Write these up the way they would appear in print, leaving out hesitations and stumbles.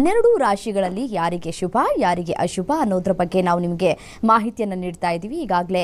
12 ರಾಶಿಗಳಲ್ಲಿ ಯಾರಿಗೆ ಶುಭ ಯಾರಿಗೆ ಅಶುಭ ಅನ್ನೋದ್ರ ಬಗ್ಗೆ ನಾವು ನಿಮಗೆ ಮಾಹಿತಿಯನ್ನು ನೀಡ್ತಾ ಇದ್ದೀವಿ. ಈಗಾಗಲೇ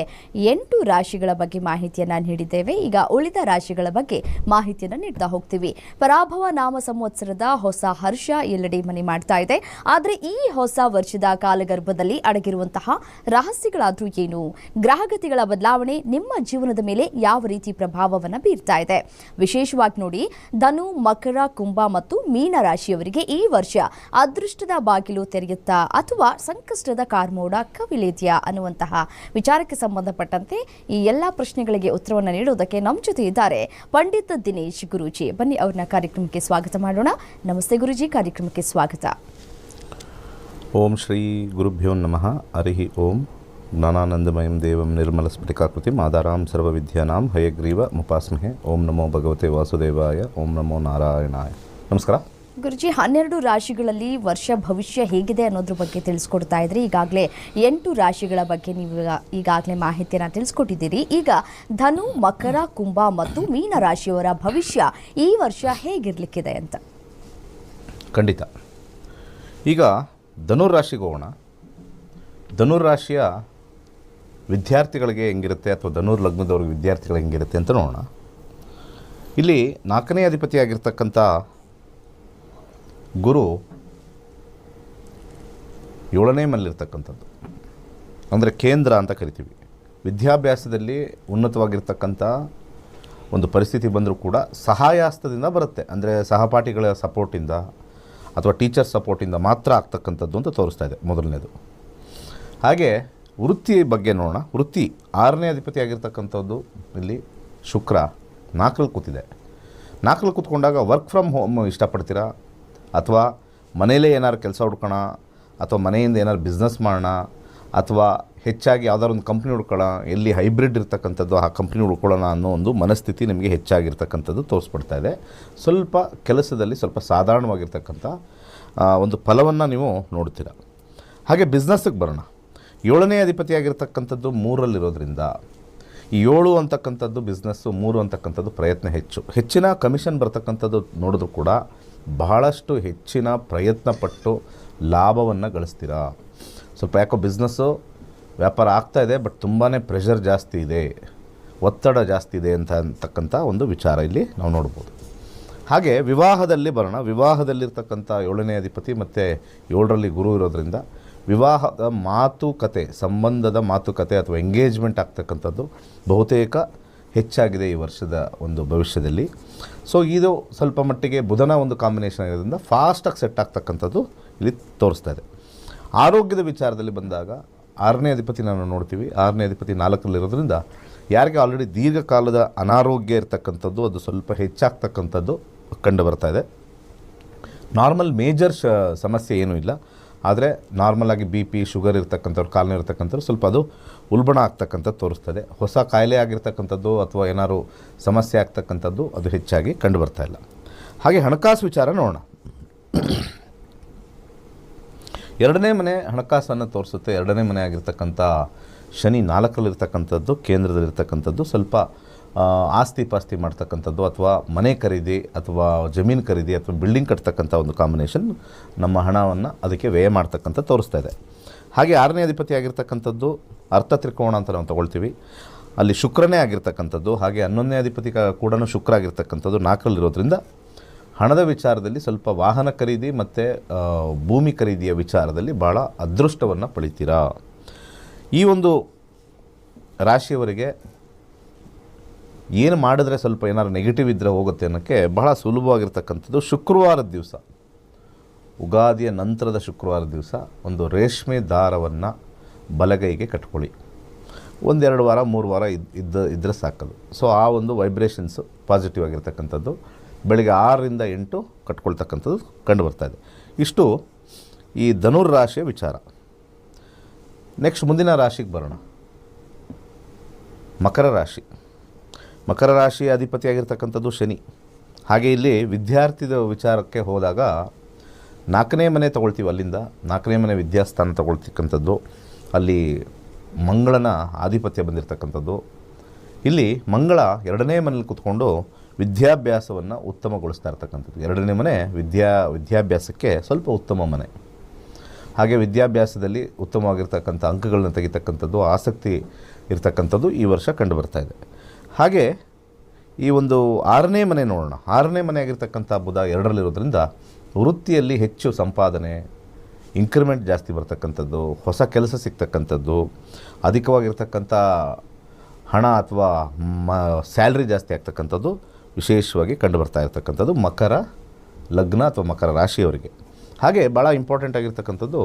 8 ರಾಶಿಗಳ ಬಗ್ಗೆ ಮಾಹಿತಿಯನ್ನು ನೀಡಿದ್ದೇವೆ. ಈಗ ಉಳಿದ ರಾಶಿಗಳ ಬಗ್ಗೆ ಮಾಹಿತಿಯನ್ನು ನೀಡ್ತಾ ಹೋಗ್ತೀವಿ. ಪರಾಭವ ನಾಮ ಸಂವತ್ಸರದ ಹೊಸ ಹರ್ಷ ಎಲ್ಲೆಡೆ ಮನೆ ಮಾಡ್ತಾ ಇದೆ. ಆದರೆ ಈ ಹೊಸ ವರ್ಷದ ಕಾಲಗರ್ಭದಲ್ಲಿ ಅಡಗಿರುವಂತಹ ರಹಸ್ಯಗಳಾದ್ರೂ ಏನು? ಗ್ರಹಗತಿಗಳ ಬದಲಾವಣೆ ನಿಮ್ಮ ಜೀವನದ ಮೇಲೆ ಯಾವ ರೀತಿ ಪ್ರಭಾವವನ್ನು ಬೀರ್ತಾ ಇದೆ? ವಿಶೇಷವಾಗಿ ನೋಡಿ, ಧನು, ಮಕರ, ಕುಂಭ ಮತ್ತು ಮೀನ ರಾಶಿಯವರಿಗೆ ಈ ವರ್ಷ ಅದೃಷ್ಟದ ಬಾಗಿಲು ತೆರೆಯುತ್ತಾ ಅಥವಾ ಸಂಕಷ್ಟದ ಕಾರ್ಮೋಡ ಕವಿಲೇದ್ಯಾ ಅನ್ನುವಂತಹ ವಿಚಾರಕ್ಕೆ ಸಂಬಂಧಪಟ್ಟಂತೆ ಈ ಎಲ್ಲ ಪ್ರಶ್ನೆಗಳಿಗೆ ಉತ್ತರವನ್ನು ನೀಡುವುದಕ್ಕೆ ನಮ್ಮ ಜೊತೆ ಇದ್ದಾರೆ ಪಂಡಿತ್ ದಿನೇಶ್ ಗುರೂಜಿ. ಬನ್ನಿ ಅವ್ರನ್ನ ಕಾರ್ಯಕ್ರಮಕ್ಕೆ ಸ್ವಾಗತ ಮಾಡೋಣ. ನಮಸ್ತೆ ಗುರೂಜಿ, ಕಾರ್ಯಕ್ರಮಕ್ಕೆ ಸ್ವಾಗತ. ಓಂ ಶ್ರೀ ಗುರುಭ್ಯೋ ನಮಃ. ಹರಿ ಓಂ. ಜ್ಞಾನಾನಂದಮಯಂ ದೇವಂ ನಿರ್ಮಲ ಸ್ಫಟಿಕಾಕೃತಿಂ ಆಧಾರಾಂ ಸರ್ವವಿದ್ಯಾನಾಂ ಹಯಗ್ರೀವ ಮುಪಾಸ್ಮಹೆ. ಓಂ ನಮೋ ಭಗವತೆ ವಾಸುದೇವಾಯ. ಓಂ ನಮೋ ನಾರಾಯಣಾಯ. ನಮಸ್ಕಾರ ಗುರುಜಿ. 12 ರಾಶಿಗಳಲ್ಲಿ ವರ್ಷ ಭವಿಷ್ಯ ಹೇಗಿದೆ ಅನ್ನೋದ್ರ ಬಗ್ಗೆ ತಿಳಿಸ್ಕೊಡ್ತಾ ಇದ್ರಿ. ಈಗಾಗಲೇ 8 ರಾಶಿಗಳ ಬಗ್ಗೆ ನೀವು ಈಗಾಗಲೇ ಮಾಹಿತಿಯನ್ನು ತಿಳಿಸ್ಕೊಟ್ಟಿದ್ದೀರಿ. ಈಗ ಧನು, ಮಕರ, ಕುಂಭ ಮತ್ತು ಮೀನ ರಾಶಿಯವರ ಭವಿಷ್ಯ ಈ ವರ್ಷ ಹೇಗಿರ್ಲಿಕ್ಕಿದೆ ಅಂತ? ಖಂಡಿತ. ಈಗ ಧನುರಾಶಿಗೆ ಹೋಗೋಣ. ಧನುರಾಶಿಯ ವಿದ್ಯಾರ್ಥಿಗಳಿಗೆ ಹೆಂಗಿರುತ್ತೆ ಅಥವಾ ಧನುರ್ ಲಗ್ನದವ್ರಿಗೆ ವಿದ್ಯಾರ್ಥಿಗಳಿಗೆ ಹೆಂಗಿರುತ್ತೆ ಅಂತ ನೋಡೋಣ. ಇಲ್ಲಿ 4ನೇ ಅಧಿಪತಿಯಾಗಿರ್ತಕ್ಕಂಥ ಗುರು 7ನೇ ಮನೆಯಲ್ಲಿರ್ತಕ್ಕಂಥದ್ದು, ಅಂದರೆ ಕೇಂದ್ರ ಅಂತ ಕರಿತೀವಿ. ವಿದ್ಯಾಭ್ಯಾಸದಲ್ಲಿ ಉನ್ನತವಾಗಿರ್ತಕ್ಕಂಥ ಒಂದು ಪರಿಸ್ಥಿತಿ ಬಂದರೂ ಕೂಡ ಸಹಾಯಹಸ್ತದಿಂದ ಬರುತ್ತೆ. ಅಂದರೆ ಸಹಪಾಠಿಗಳ ಸಪೋರ್ಟಿಂದ ಅಥವಾ ಟೀಚರ್ ಸಪೋರ್ಟಿಂದ ಮಾತ್ರ ಆಗ್ತಕ್ಕಂಥದ್ದು ಅಂತ ತೋರಿಸ್ತಾ ಇದೆ ಮೊದಲನೇದು. ಹಾಗೆ ವೃತ್ತಿ ಬಗ್ಗೆ ನೋಡೋಣ. ವೃತ್ತಿ 6ನೇ ಅಧಿಪತಿಯಾಗಿರ್ತಕ್ಕಂಥದ್ದು ಇಲ್ಲಿ ಶುಕ್ರ 4ರಲ್ಲಿ ಕೂತಿದೆ. 4ರಲ್ಲಿ ಕೂತ್ಕೊಂಡಾಗ ವರ್ಕ್ ಫ್ರಮ್ ಹೋಮ್ ಇಷ್ಟಪಡ್ತೀರಾ, ಅಥವಾ ಮನೆಯಲ್ಲೇ ಏನಾದ್ರು ಕೆಲಸ ಹುಡ್ಕೋಣ, ಅಥವಾ ಮನೆಯಿಂದ ಏನಾದ್ರು ಬಿಸ್ನೆಸ್ ಮಾಡೋಣ, ಅಥವಾ ಹೆಚ್ಚಾಗಿ ಯಾವ್ದಾದ್ರು ಒಂದು ಕಂಪ್ನಿ ಹುಡ್ಕೊಳ್ಳೋಣ, ಎಲ್ಲಿ ಹೈಬ್ರಿಡ್ ಇರ್ತಕ್ಕಂಥದ್ದು ಆ ಕಂಪ್ನಿ ಹುಡ್ಕೊಳ್ಳೋಣ ಅನ್ನೋ ಒಂದು ಮನಸ್ಥಿತಿ ನಿಮಗೆ ಹೆಚ್ಚಾಗಿರ್ತಕ್ಕಂಥದ್ದು ತೋರಿಸ್ಪಡ್ತಾ ಇದೆ. ಸ್ವಲ್ಪ ಕೆಲಸದಲ್ಲಿ ಸ್ವಲ್ಪ ಸಾಧಾರಣವಾಗಿರ್ತಕ್ಕಂಥ ಒಂದು ಫಲವನ್ನು ನೀವು ನೋಡ್ತೀರ. ಹಾಗೆ ಬಿಸ್ನೆಸ್ಸಿಗೆ ಬರೋಣ. 7ನೇ ಅಧಿಪತಿಯಾಗಿರ್ತಕ್ಕಂಥದ್ದು 3ರಲ್ಲಿರೋದ್ರಿಂದ ಈ 7 ಅಂತಕ್ಕಂಥದ್ದು ಬಿಸ್ನೆಸ್ಸು, 3 ಅಂತಕ್ಕಂಥದ್ದು ಪ್ರಯತ್ನ ಹೆಚ್ಚಿನ ಕಮಿಷನ್ ಬರ್ತಕ್ಕಂಥದ್ದು ನೋಡಿದ್ರು ಕೂಡ ಬಹಳಷ್ಟು ಹೆಚ್ಚಿನ ಪ್ರಯತ್ನ ಪಟ್ಟು ಲಾಭವನ್ನು ಗಳಿಸ್ತೀರಾ. ಸ್ವಲ್ಪ ಯಾಕೋ ಬಿಸ್ನೆಸ್ಸು ವ್ಯಾಪಾರ ಆಗ್ತಾಯಿದೆ, ಬಟ್ ತುಂಬಾ ಪ್ರೆಷರ್ ಜಾಸ್ತಿ ಇದೆ, ಒತ್ತಡ ಜಾಸ್ತಿ ಇದೆ ಅಂತಕ್ಕಂಥ ಒಂದು ವಿಚಾರ ಇಲ್ಲಿ ನಾವು ನೋಡ್ಬೋದು. ಹಾಗೆ ವಿವಾಹದಲ್ಲಿ ಬರೋಣ. ವಿವಾಹದಲ್ಲಿರ್ತಕ್ಕಂಥ 7ನೇ ಅಧಿಪತಿ ಮತ್ತು 7ರಲ್ಲಿ ಗುರು ಇರೋದ್ರಿಂದ ವಿವಾಹದ ಮಾತುಕತೆ, ಸಂಬಂಧದ ಮಾತುಕತೆ ಅಥವಾ ಎಂಗೇಜ್ಮೆಂಟ್ ಆಗ್ತಕ್ಕಂಥದ್ದು ಬಹುತೇಕ ಹೆಚ್ಚಾಗಿದೆ ಈ ವರ್ಷದ ಒಂದು ಭವಿಷ್ಯದಲ್ಲಿ. ಸೊ ಇದು ಸ್ವಲ್ಪ ಮಟ್ಟಿಗೆ ಬುಧನ ಒಂದು ಕಾಂಬಿನೇಷನ್ ಇರೋದ್ರಿಂದ ಫಾಸ್ಟಾಗಿ ಸೆಟ್ ಆಗ್ತಕ್ಕಂಥದ್ದು ಇಲ್ಲಿ ತೋರಿಸ್ತಾ ಇದೆ. ಆರೋಗ್ಯದ ವಿಚಾರದಲ್ಲಿ ಬಂದಾಗ 6ನೇ ಅಧಿಪತಿ ನಾವು ನೋಡ್ತೀವಿ. 6ನೇ ಅಧಿಪತಿ 4ರಲ್ಲಿರೋದ್ರಿಂದ ಯಾರಿಗೆ ಆಲ್ರೆಡಿ ದೀರ್ಘಕಾಲದ ಅನಾರೋಗ್ಯ ಇರ್ತಕ್ಕಂಥದ್ದು ಅದು ಸ್ವಲ್ಪ ಹೆಚ್ಚಾಗ್ತಕ್ಕಂಥದ್ದು ಕಂಡು ಬರ್ತಾ ಇದೆ. ನಾರ್ಮಲ್ ಮೇಜರ್ ಸಮಸ್ಯೆ ಏನೂ ಇಲ್ಲ, ಆದರೆ ನಾರ್ಮಲಾಗಿ BP, ಶುಗರ್ ಇರ್ತಕ್ಕಂಥವ್ರು, ಕಾಲನೇ ಇರ್ತಕ್ಕಂಥವ್ರು ಸ್ವಲ್ಪ ಅದು ಉಲ್ಬಣ ಆಗ್ತಕ್ಕಂಥದ್ದು ತೋರಿಸ್ತದೆ. ಹೊಸ ಕಾಯಿಲೆ ಆಗಿರ್ತಕ್ಕಂಥದ್ದು ಅಥವಾ ಏನಾದ್ರು ಸಮಸ್ಯೆ ಆಗ್ತಕ್ಕಂಥದ್ದು ಅದು ಹೆಚ್ಚಾಗಿ ಕಂಡು ಬರ್ತಾ ಇಲ್ಲ. ಹಾಗೆ ಹಣಕಾಸು ವಿಚಾರ ನೋಡೋಣ. 2ನೇ ಮನೆ ಹಣಕಾಸನ್ನು ತೋರಿಸುತ್ತೆ. 2ನೇ ಮನೆ ಆಗಿರ್ತಕ್ಕಂಥ ಶನಿ 4ರಲ್ಲಿರ್ತಕ್ಕಂಥದ್ದು, ಕೇಂದ್ರದಲ್ಲಿರ್ತಕ್ಕಂಥದ್ದು ಸ್ವಲ್ಪ ಆಸ್ತಿ ಪಾಸ್ತಿ ಮಾಡ್ತಕ್ಕಂಥದ್ದು ಅಥವಾ ಮನೆ ಖರೀದಿ ಅಥವಾ ಜಮೀನು ಖರೀದಿ ಅಥವಾ ಬಿಲ್ಡಿಂಗ್ ಕಟ್ತಕ್ಕಂಥ ಒಂದು ಕಾಂಬಿನೇಷನ್ ನಮ್ಮ ಹಣವನ್ನು ಅದಕ್ಕೆ ವ್ಯಯ ಮಾಡ್ತಕ್ಕಂಥ ತೋರಿಸ್ತಾ ಇದೆ. ಹಾಗೆ 6ನೇ ಅಧಿಪತಿ ಆಗಿರ್ತಕ್ಕಂಥದ್ದು ಅರ್ಥ ತ್ರಿಕೋಣ ಅಂತ ನಾವು ತಗೊಳ್ತೀವಿ. ಅಲ್ಲಿ ಶುಕ್ರನೇ ಆಗಿರ್ತಕ್ಕಂಥದ್ದು. ಹಾಗೆ 11ನೇ ಅಧಿಪತಿ ಕೂಡ ಶುಕ್ರ ಆಗಿರ್ತಕ್ಕಂಥದ್ದು 4ರಲ್ಲಿರೋದ್ರಿಂದ ಹಣದ ವಿಚಾರದಲ್ಲಿ ಸ್ವಲ್ಪ ವಾಹನ ಖರೀದಿ ಮತ್ತು ಭೂಮಿ ಖರೀದಿಯ ವಿಚಾರದಲ್ಲಿ ಭಾಳ ಅದೃಷ್ಟವನ್ನು ಪಡಿತೀರಾ. ಈ ಒಂದು ರಾಶಿಯವರಿಗೆ ಏನು ಮಾಡಿದ್ರೆ ಸ್ವಲ್ಪ ಏನಾದ್ರು ನೆಗೆಟಿವ್ ಇದ್ದರೆ ಹೋಗುತ್ತೆ ಅನ್ನೋಕ್ಕೆ ಬಹಳ ಸುಲಭವಾಗಿರ್ತಕ್ಕಂಥದ್ದು ಶುಕ್ರವಾರದ ದಿವಸ, ಉಗಾದಿಯ ನಂತರದ ಶುಕ್ರವಾರ ದಿವಸ ಒಂದು ರೇಷ್ಮೆ ದಾರವನ್ನು ಬಲಗೈಗೆ ಕಟ್ಕೊಳ್ಳಿ. 1-2 ವಾರ 3 ವಾರ ಇದ್ದರೆ ಸಾಕದು. ಸೊ ಆ ಒಂದು ವೈಬ್ರೇಷನ್ಸು ಪಾಸಿಟಿವ್ ಆಗಿರ್ತಕ್ಕಂಥದ್ದು ಬೆಳಗ್ಗೆ 6ರಿಂದ 8 ಕಟ್ಕೊಳ್ತಕ್ಕಂಥದ್ದು ಕಂಡು ಬರ್ತಾಯಿದೆ. ಇಷ್ಟು ಈ ಧನುರ್ ರಾಶಿಯ ವಿಚಾರ. ನೆಕ್ಸ್ಟ್ ಮುಂದಿನ ರಾಶಿಗೆ ಬರೋಣ. ಮಕರ ರಾಶಿ. ಮಕರ ರಾಶಿಯ ಅಧಿಪತಿಯಾಗಿರ್ತಕ್ಕಂಥದ್ದು ಶನಿ. ಹಾಗೆ ಇಲ್ಲಿ ವಿದ್ಯಾರ್ಥಿದ ವಿಚಾರಕ್ಕೆ ಹೋದಾಗ 4ನೇ ಮನೆ ತೊಗೊಳ್ತೀವಿ. ಅಲ್ಲಿಂದ 4ನೇ ಮನೆ ವಿದ್ಯಾಸ್ಥಾನ ತೊಗೊಳ್ತಕ್ಕಂಥದ್ದು, ಅಲ್ಲಿ ಮಂಗಳನ ಆಧಿಪತ್ಯ ಬಂದಿರತಕ್ಕಂಥದ್ದು. ಇಲ್ಲಿ ಮಂಗಳ 2ನೇ ಮನೇಲಿ ಕೂತ್ಕೊಂಡು ವಿದ್ಯಾಭ್ಯಾಸವನ್ನು ಉತ್ತಮಗೊಳಿಸ್ತಾ ಇರ್ತಕ್ಕಂಥದ್ದು. ಎರಡನೇ ಮನೆ ವಿದ್ಯಾಭ್ಯಾಸಕ್ಕೆ ಸ್ವಲ್ಪ ಉತ್ತಮ ಮನೆ. ಹಾಗೆ ವಿದ್ಯಾಭ್ಯಾಸದಲ್ಲಿ ಉತ್ತಮವಾಗಿರ್ತಕ್ಕಂಥ ಅಂಕಗಳನ್ನ ತೆಗಿತಕ್ಕಂಥದ್ದು, ಆಸಕ್ತಿ ಇರ್ತಕ್ಕಂಥದ್ದು ಈ ವರ್ಷ ಕಂಡು ಬರ್ತಾ ಇದೆ. ಹಾಗೆ ಈ ಒಂದು 6ನೇ ಮನೆ ನೋಡೋಣ. 6ನೇ ಮನೆ ಆಗಿರ್ತಕ್ಕಂಥ ಬುಧ 2ರಲ್ಲಿರೋದ್ರಿಂದ ವೃತ್ತಿಯಲ್ಲಿ ಹೆಚ್ಚು ಸಂಪಾದನೆ, ಇಂಕ್ರಿಮೆಂಟ್ ಜಾಸ್ತಿ ಬರ್ತಕ್ಕಂಥದ್ದು, ಹೊಸ ಕೆಲಸ ಸಿಗ್ತಕ್ಕಂಥದ್ದು, ಅಧಿಕವಾಗಿರ್ತಕ್ಕಂಥ ಹಣ ಅಥವಾ ಸ್ಯಾಲ್ರಿ ಜಾಸ್ತಿ ಆಗ್ತಕ್ಕಂಥದ್ದು ವಿಶೇಷವಾಗಿ ಕಂಡು ಬರ್ತಾ ಇರ್ತಕ್ಕಂಥದ್ದು ಮಕರ ಲಗ್ನ ಅಥವಾ ಮಕರ ರಾಶಿಯವರಿಗೆ. ಹಾಗೆ ಭಾಳ ಇಂಪಾರ್ಟೆಂಟ್ ಆಗಿರ್ತಕ್ಕಂಥದ್ದು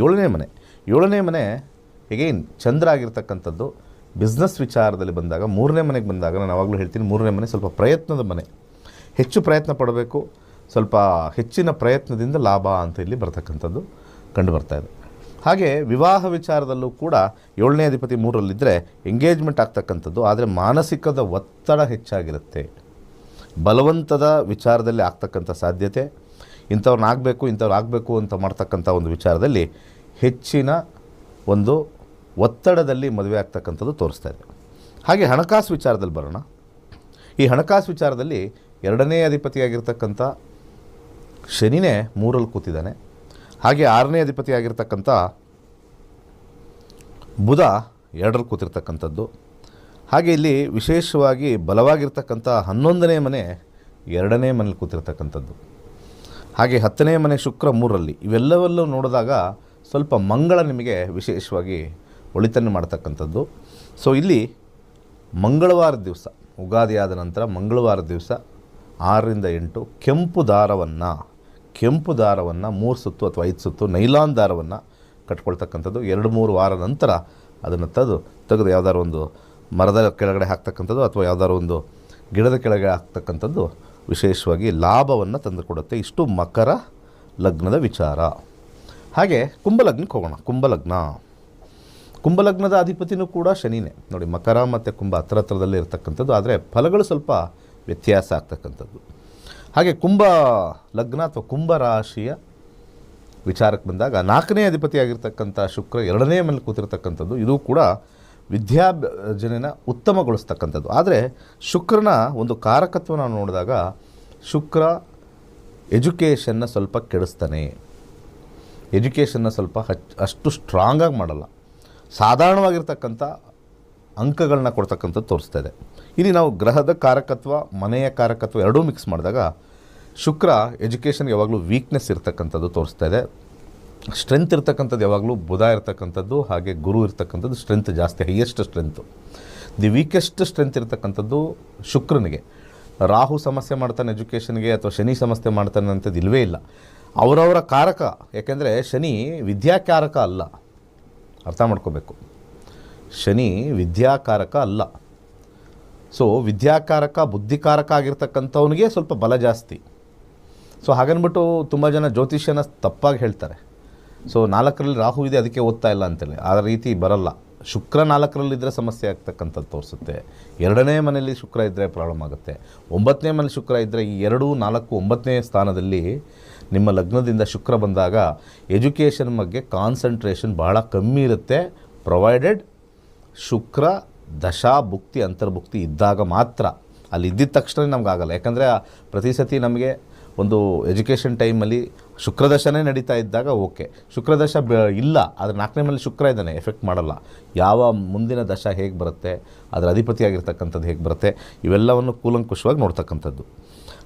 7ನೇ ಮನೆ. 7ನೇ ಮನೆ ಎಗೈನ್ ಚಂದ್ರ ಆಗಿರ್ತಕ್ಕಂಥದ್ದು ಬಿಸ್ನೆಸ್ ವಿಚಾರದಲ್ಲಿ ಬಂದಾಗ, 3ನೇ ಮನೆಗೆ ಬಂದಾಗ ನಾನು ಯಾವಾಗಲೂ ಹೇಳ್ತೀನಿ 3ನೇ ಮನೆ ಸ್ವಲ್ಪ ಪ್ರಯತ್ನದ ಮನೆ. ಹೆಚ್ಚು ಪ್ರಯತ್ನ ಪಡಬೇಕು, ಸ್ವಲ್ಪ ಹೆಚ್ಚಿನ ಪ್ರಯತ್ನದಿಂದ ಲಾಭ ಅಂತ ಇಲ್ಲಿ ಬರ್ತಕ್ಕಂಥದ್ದು ಕಂಡು ಬರ್ತಾ ಇದೆ. ಹಾಗೆ ವಿವಾಹ ವಿಚಾರದಲ್ಲೂ ಕೂಡ 7ನೇ ಅಧಿಪತಿ 3ರಲ್ಲಿದ್ದರೆ ಎಂಗೇಜ್ಮೆಂಟ್ ಆಗ್ತಕ್ಕಂಥದ್ದು, ಆದರೆ ಮಾನಸಿಕದ ಒತ್ತಡ ಹೆಚ್ಚಾಗಿರುತ್ತೆ. ಬಲವಂತದ ವಿಚಾರದಲ್ಲಿ ಆಗ್ತಕ್ಕಂಥ ಸಾಧ್ಯತೆ, ಇಂಥವ್ರನ್ನ ಆಗಬೇಕು ಅಂತ ಮಾಡ್ತಕ್ಕಂಥ ಒಂದು ವಿಚಾರದಲ್ಲಿ ಹೆಚ್ಚಿನ ಒಂದು ಒತ್ತಡದಲ್ಲಿ ಮದುವೆ ಆಗ್ತಕ್ಕಂಥದ್ದು ತೋರಿಸ್ತಾ ಇದೆ. ಹಾಗೆ ಹಣಕಾಸು ವಿಚಾರದಲ್ಲಿ ಬರೋಣ. ಈ ಹಣಕಾಸು ವಿಚಾರದಲ್ಲಿ 2ನೇ ಅಧಿಪತಿಯಾಗಿರ್ತಕ್ಕಂಥ ಶನಿನೇ 3ರಲ್ಲಿ ಕೂತಿದ್ದಾನೆ. ಹಾಗೆ 6ನೇ ಅಧಿಪತಿಯಾಗಿರ್ತಕ್ಕಂಥ ಬುಧ 2ರಲ್ಲಿ ಕೂತಿರ್ತಕ್ಕಂಥದ್ದು. ಹಾಗೆ ಇಲ್ಲಿ ವಿಶೇಷವಾಗಿ ಬಲವಾಗಿರ್ತಕ್ಕಂಥ 11ನೇ ಮನೆ 2ನೇ ಮನೇಲಿ ಕೂತಿರ್ತಕ್ಕಂಥದ್ದು. ಹಾಗೆ 10ನೇ ಮನೆ ಶುಕ್ರ 3ರಲ್ಲಿ. ಇವೆಲ್ಲವಲ್ಲೂ ನೋಡಿದಾಗ ಸ್ವಲ್ಪ ಮಂಗಳ ನಿಮಗೆ ವಿಶೇಷವಾಗಿ ಒಳಿತನ್ನು ಮಾಡ್ತಕ್ಕಂಥದ್ದು. ಸೊ ಇಲ್ಲಿ ಮಂಗಳವಾರದ ದಿವಸ, ಉಗಾದಿ ಆದ ನಂತರ ಮಂಗಳವಾರದ ದಿವಸ 6ರಿಂದ 8 ಕೆಂಪು ದಾರವನ್ನು 3 ಸುತ್ತು ಅಥವಾ 5 ಸುತ್ತು ನೈಲಾನ್ ದಾರವನ್ನು ಕಟ್ಕೊಳ್ತಕ್ಕಂಥದ್ದು. 2-3 ವಾರ ನಂತರ ಅದನ್ನು ತೆಗೆದು ಯಾವುದಾದ್ರು ಒಂದು ಮರದ ಕೆಳಗಡೆ ಹಾಕ್ತಕ್ಕಂಥದ್ದು ಅಥವಾ ಯಾವುದಾದ್ರು ಒಂದು ಗಿಡದ ಕೆಳಗಡೆ ಹಾಕ್ತಕ್ಕಂಥದ್ದು ವಿಶೇಷವಾಗಿ ಲಾಭವನ್ನು ತಂದುಕೊಡುತ್ತೆ. ಇಷ್ಟು ಮಕರ ಲಗ್ನದ ವಿಚಾರ. ಹಾಗೆ ಕುಂಭಲಗ್ನಕ್ಕೆ ಹೋಗೋಣ. ಕುಂಭಲಗ್ನದ ಅಧಿಪತಿನೂ ಕೂಡ ಶನಿನೇ. ನೋಡಿ, ಮಕರ ಮತ್ತು ಕುಂಭ ಹತ್ತಿರದಲ್ಲೇ ಇರತಕ್ಕಂಥದ್ದು, ಆದರೆ ಫಲಗಳು ಸ್ವಲ್ಪ ವ್ಯತ್ಯಾಸ ಆಗ್ತಕ್ಕಂಥದ್ದು. ಹಾಗೆ ಕುಂಭ ಲಗ್ನ ಅಥವಾ ಕುಂಭ ರಾಶಿಯ ವಿಚಾರಕ್ಕೆ ಬಂದಾಗ 4ನೇ ಅಧಿಪತಿಯಾಗಿರ್ತಕ್ಕಂಥ ಶುಕ್ರ 2ನೇ ಮನೇಲಿ ಕೂತಿರ್ತಕ್ಕಂಥದ್ದು. ಇದು ಕೂಡ ವಿದ್ಯಾರ್ಜನೆನ ಉತ್ತಮಗೊಳಿಸ್ತಕ್ಕಂಥದ್ದು. ಆದರೆ ಶುಕ್ರನ ಒಂದು ಕಾರಕತ್ವ ನಾವು ನೋಡಿದಾಗ ಶುಕ್ರ ಎಜುಕೇಷನ್ನ ಸ್ವಲ್ಪ ಕೆಡಿಸ್ತಾನೆ. ಎಜುಕೇಷನ್ನ ಸ್ವಲ್ಪ ಅಷ್ಟು ಸ್ಟ್ರಾಂಗಾಗಿ ಮಾಡಲ್ಲ. ಸಾಧಾರಣವಾಗಿರ್ತಕ್ಕಂಥ ಅಂಕಗಳನ್ನ ಕೊಡ್ತಕ್ಕಂಥದ್ದು ತೋರಿಸ್ತಾ ಇದೆ. ಇಲ್ಲಿ ನಾವು ಗ್ರಹದ ಕಾರಕತ್ವ, ಮನೆಯ ಕಾರಕತ್ವ ಎರಡೂ ಮಿಕ್ಸ್ ಮಾಡಿದಾಗ ಶುಕ್ರ ಎಜುಕೇಷನ್ಗೆ ಯಾವಾಗಲೂ ವೀಕ್ನೆಸ್ ಇರ್ತಕ್ಕಂಥದ್ದು ತೋರಿಸ್ತಾ ಇದೆ. ಸ್ಟ್ರೆಂತ್ ಇರ್ತಕ್ಕಂಥದ್ದು ಯಾವಾಗಲೂ ಬುಧ ಇರ್ತಕ್ಕಂಥದ್ದು, ಹಾಗೆ ಗುರು ಇರ್ತಕ್ಕಂಥದ್ದು ಸ್ಟ್ರೆಂತ್ ಜಾಸ್ತಿ, highest strength. The weakest strength ಇರ್ತಕ್ಕಂಥದ್ದು ಶುಕ್ರನಿಗೆ. ರಾಹು ಸಮಸ್ಯೆ ಮಾಡ್ತಾನೆ ಎಜುಕೇಷನ್ಗೆ ಅಥವಾ ಶನಿ ಸಮಸ್ಯೆ ಮಾಡ್ತಾನೆ ಅಂಥದ್ದು ಇಲ್ಲವೇ ಇಲ್ಲ. ಅವರವರ ಕಾರಕ. ಯಾಕೆಂದರೆ ಶನಿ ವಿದ್ಯಾಕಾರಕ ಅಲ್ಲ, ಅರ್ಥ ಮಾಡ್ಕೋಬೇಕು. ಶನಿ ವಿದ್ಯಾಕಾರಕ ಅಲ್ಲ. ಸೊ ವಿದ್ಯಾಕಾರಕ, ಬುದ್ಧಿಕಾರಕ ಆಗಿರ್ತಕ್ಕಂಥವನಿಗೆ ಸ್ವಲ್ಪ ಬಲ ಜಾಸ್ತಿ. ಸೊ ಹಾಗನ್ಬಿಟ್ಟು ತುಂಬ ಜನ ಜ್ಯೋತಿಷ್ಯನ ತಪ್ಪಾಗಿ ಹೇಳ್ತಾರೆ. ಸೊ 4ರಲ್ಲಿ ರಾಹು ಇದೆ ಅದಕ್ಕೆ ಓದ್ತಾ ಇಲ್ಲ ಅಂತೇಳಿ, ಆ ರೀತಿ ಬರಲ್ಲ. ಶುಕ್ರ 4ರಲ್ಲಿದ್ದರೆ ಸಮಸ್ಯೆ ಆಗ್ತಕ್ಕಂಥದ್ದು ತೋರಿಸುತ್ತೆ. 2ನೇ ಮನೆಯಲ್ಲಿ ಶುಕ್ರ ಇದ್ದರೆ ಪ್ರಾಬ್ಲಮ್ ಆಗುತ್ತೆ. 9ನೇ ಮನೇಲಿ ಶುಕ್ರ ಇದ್ದರೆ ಈ 2, 4, 9ನೇ ಸ್ಥಾನದಲ್ಲಿ ನಿಮ್ಮ ಲಗ್ನದಿಂದ ಶುಕ್ರ ಬಂದಾಗ ಎಜುಕೇಷನ್ ಬಗ್ಗೆ ಕಾನ್ಸಂಟ್ರೇಷನ್ ಭಾಳ ಕಮ್ಮಿ ಇರುತ್ತೆ. ಪ್ರೊವೈಡೆಡ್ ಶುಕ್ರ ದಶಾ ಭುಕ್ತಿ ಅಂತರ್ಭುಕ್ತಿ ಇದ್ದಾಗ ಮಾತ್ರ. ಅಲ್ಲಿ ಇದ್ದಿದ್ದ ತಕ್ಷಣ ನಮಗಾಗಲ್ಲ. ಯಾಕಂದರೆ ಪ್ರತಿ ಸತಿ ನಮಗೆ ಒಂದು ಎಜುಕೇಷನ್ ಟೈಮಲ್ಲಿ ಶುಕ್ರದಶನೇ ನಡೀತಾ ಇದ್ದಾಗ ಓಕೆ. ಶುಕ್ರದಶ ಇಲ್ಲ, ಆದರೆ 4ನೇ ಮನೇಲಿ ಶುಕ್ರ ಇದ್ದಾನೆ, ಎಫೆಕ್ಟ್ ಮಾಡಲ್ಲ. ಯಾವ ಮುಂದಿನ ದಶ ಹೇಗೆ ಬರುತ್ತೆ, ಅದರ ಅಧಿಪತಿಯಾಗಿರ್ತಕ್ಕಂಥದ್ದು ಹೇಗೆ ಬರುತ್ತೆ, ಇವೆಲ್ಲವನ್ನು ಕೂಲಂಕುಷವಾಗಿ ನೋಡ್ತಕ್ಕಂಥದ್ದು.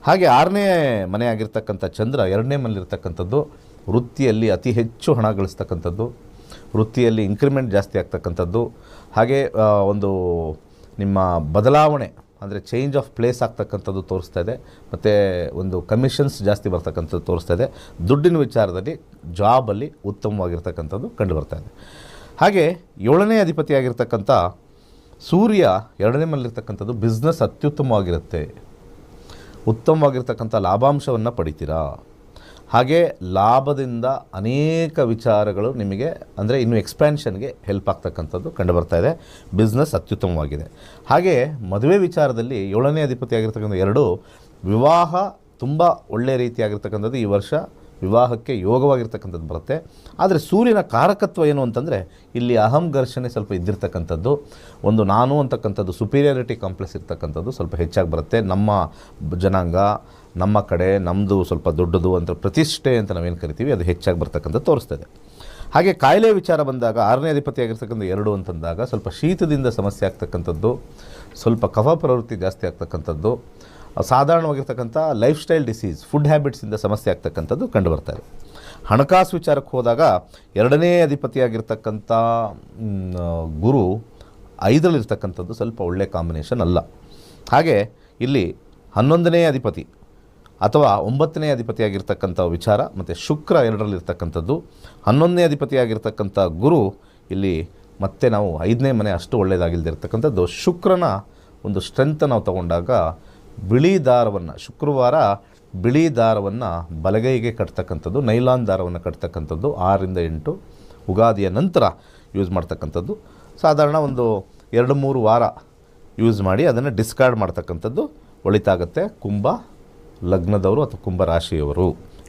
ಹಾಗೆ 6ನೇ ಮನೆ ಆಗಿರ್ತಕ್ಕಂಥ ಚಂದ್ರ 2ನೇ ಮನೇಲಿರ್ತಕ್ಕಂಥದ್ದು ವೃತ್ತಿಯಲ್ಲಿ ಅತಿ ಹೆಚ್ಚು ಹಣ ಗಳಿಸ್ತಕ್ಕಂಥದ್ದು, ವೃತ್ತಿಯಲ್ಲಿ ಇಂಕ್ರಿಮೆಂಟ್ ಜಾಸ್ತಿ ಆಗ್ತಕ್ಕಂಥದ್ದು. ಹಾಗೆ ಒಂದು ನಿಮ್ಮ ಬದಲಾವಣೆ ಅಂದರೆ ಚೇಂಜ್ ಆಫ್ ಪ್ಲೇಸ್ ಆಗ್ತಕ್ಕಂಥದ್ದು ತೋರಿಸ್ತಾ ಇದೆ. ಮತ್ತು ಒಂದು ಕಮಿಷನ್ಸ್ ಜಾಸ್ತಿ ಬರ್ತಕ್ಕಂಥದ್ದು ತೋರಿಸ್ತಾ ಇದೆ. ದುಡ್ಡಿನ ವಿಚಾರದಲ್ಲಿ ಜಾಬಲ್ಲಿ ಉತ್ತಮವಾಗಿರ್ತಕ್ಕಂಥದ್ದು ಕಂಡು ಬರ್ತಾ ಇದೆ. ಹಾಗೆ 7ನೇ ಅಧಿಪತಿಯಾಗಿರ್ತಕ್ಕಂಥ ಸೂರ್ಯ 2ನೇ ಮನೇಲಿರ್ತಕ್ಕಂಥದ್ದು ಬಿಸ್ನೆಸ್ ಅತ್ಯುತ್ತಮವಾಗಿರುತ್ತೆ. ಉತ್ತಮವಾಗಿರ್ತಕ್ಕಂಥ ಲಾಭಾಂಶವನ್ನು ಪಡಿತೀರಾ. ಹಾಗೆ ಲಾಭದಿಂದ ಅನೇಕ ವಿಚಾರಗಳು ನಿಮಗೆ ಅಂದರೆ ಇನ್ನು ಎಕ್ಸ್ಪ್ಯಾನ್ಷನ್ಗೆ ಹೆಲ್ಪ್ ಆಗ್ತಕ್ಕಂಥದ್ದು ಕಂಡು ಬರ್ತಾ ಇದೆ. ಬಿಸ್ನೆಸ್ ಅತ್ಯುತ್ತಮವಾಗಿದೆ. ಹಾಗೆ ಮದುವೆ ವಿಚಾರದಲ್ಲಿ 7ನೇ ಅಧಿಪತಿಯಾಗಿರ್ತಕ್ಕಂಥ 2 ವಿವಾಹ ತುಂಬ ಒಳ್ಳೆಯ ರೀತಿಯಾಗಿರ್ತಕ್ಕಂಥದ್ದು ಈ ವರ್ಷ ವಿವಾಹಕ್ಕೆ ಯೋಗವಾಗಿರ್ತಕ್ಕಂಥದ್ದು ಬರುತ್ತೆ. ಆದರೆ ಸೂರ್ಯನ ಕಾರಕತ್ವ ಏನು ಅಂತಂದರೆ ಇಲ್ಲಿ ಅಹಂ ಘರ್ಷಣೆ ಸ್ವಲ್ಪ ಇದ್ದಿರ್ತಕ್ಕಂಥದ್ದು, ಒಂದು ನಾನು ಅಂತಕ್ಕಂಥದ್ದು ಸುಪೀರಿಯಾರಿಟಿ ಕಾಂಪ್ಲೆಕ್ಸ್ ಇರ್ತಕ್ಕಂಥದ್ದು ಸ್ವಲ್ಪ ಹೆಚ್ಚಾಗಿ ಬರುತ್ತೆ. ನಮ್ಮ ಜನಾಂಗ, ನಮ್ಮ ಕಡೆ, ನಮ್ಮದು ಸ್ವಲ್ಪ ದೊಡ್ಡದು ಅಂತ ಪ್ರತಿಷ್ಠೆ ಅಂತ ನಾವೇನು ಕರಿತೀವಿ ಅದು ಹೆಚ್ಚಾಗಿ ಬರ್ತಕ್ಕಂಥದ್ದು ತೋರಿಸ್ತದೆ. ಹಾಗೆ ಕಾಯಿಲೆ ವಿಚಾರ ಬಂದಾಗ 6ನೇ ಅಧಿಪತಿ ಆಗಿರ್ತಕ್ಕಂಥ 2 ಅಂತಂದಾಗ ಸ್ವಲ್ಪ ಶೀತದಿಂದ ಸಮಸ್ಯೆ ಆಗ್ತಕ್ಕಂಥದ್ದು, ಸ್ವಲ್ಪ ಕಫ ಪ್ರವೃತ್ತಿ ಜಾಸ್ತಿ ಆಗ್ತಕ್ಕಂಥದ್ದು, ಸಾಧಾರಣವಾಗಿರ್ತಕ್ಕಂಥ ಲೈಫ್ ಸ್ಟೈಲ್ ಡಿಸೀಸ್, ಫುಡ್ ಹ್ಯಾಬಿಟ್ಸಿಂದ ಸಮಸ್ಯೆ ಆಗ್ತಕ್ಕಂಥದ್ದು ಕಂಡು ಬರ್ತಾಯಿದೆ. ಹಣಕಾಸು ವಿಚಾರಕ್ಕೆ ಹೋದಾಗ 2ನೇ ಅಧಿಪತಿಯಾಗಿರ್ತಕ್ಕಂಥ ಗುರು 5ರಲ್ಲಿರ್ತಕ್ಕಂಥದ್ದು ಸ್ವಲ್ಪ ಒಳ್ಳೆಯ ಕಾಂಬಿನೇಷನ್ ಅಲ್ಲ. ಹಾಗೆ ಇಲ್ಲಿ 11ನೇ ಅಧಿಪತಿ ಅಥವಾ 9ನೇ ಅಧಿಪತಿಯಾಗಿರ್ತಕ್ಕಂಥ ವಿಚಾರ ಮತ್ತು ಶುಕ್ರ 2ರಲ್ಲಿರ್ತಕ್ಕಂಥದ್ದು, 11ನೇ ಅಧಿಪತಿಯಾಗಿರ್ತಕ್ಕಂಥ ಗುರು ಇಲ್ಲಿ ಮತ್ತೆ ನಾವು 5ನೇ ಮನೆ ಅಷ್ಟು ಒಳ್ಳೆಯದಾಗಿಲ್ದಿರ್ತಕ್ಕಂಥದ್ದು. ಶುಕ್ರನ ಒಂದು ಸ್ಟ್ರೆಂತ್ ನಾವು ತಗೊಂಡಾಗ ಬಿಳಿ ದಾರವನ್ನು, ಶುಕ್ರವಾರ ಬಿಳಿ ದಾರವನ್ನು ಬಲಗೈಗೆ ಕಟ್ತಕ್ಕಂಥದ್ದು, ನೈಲಾನ್ ದಾರವನ್ನು ಕಟ್ತಕ್ಕಂಥದ್ದು 6ರಿಂದ 8 ಉಗಾದಿಯ ನಂತರ ಯೂಸ್ ಮಾಡ್ತಕ್ಕಂಥದ್ದು. ಸಾಧಾರಣ ಒಂದು 2-3 ವಾರ ಯೂಸ್ ಮಾಡಿ ಅದನ್ನು ಡಿಸ್ಕಾರ್ಡ್ ಮಾಡ್ತಕ್ಕಂಥದ್ದು ಒಳಿತಾಗುತ್ತೆ ಕುಂಭ ಲಗ್ನದವರು ಅಥವಾ ಕುಂಭ ರಾಶಿಯವರು.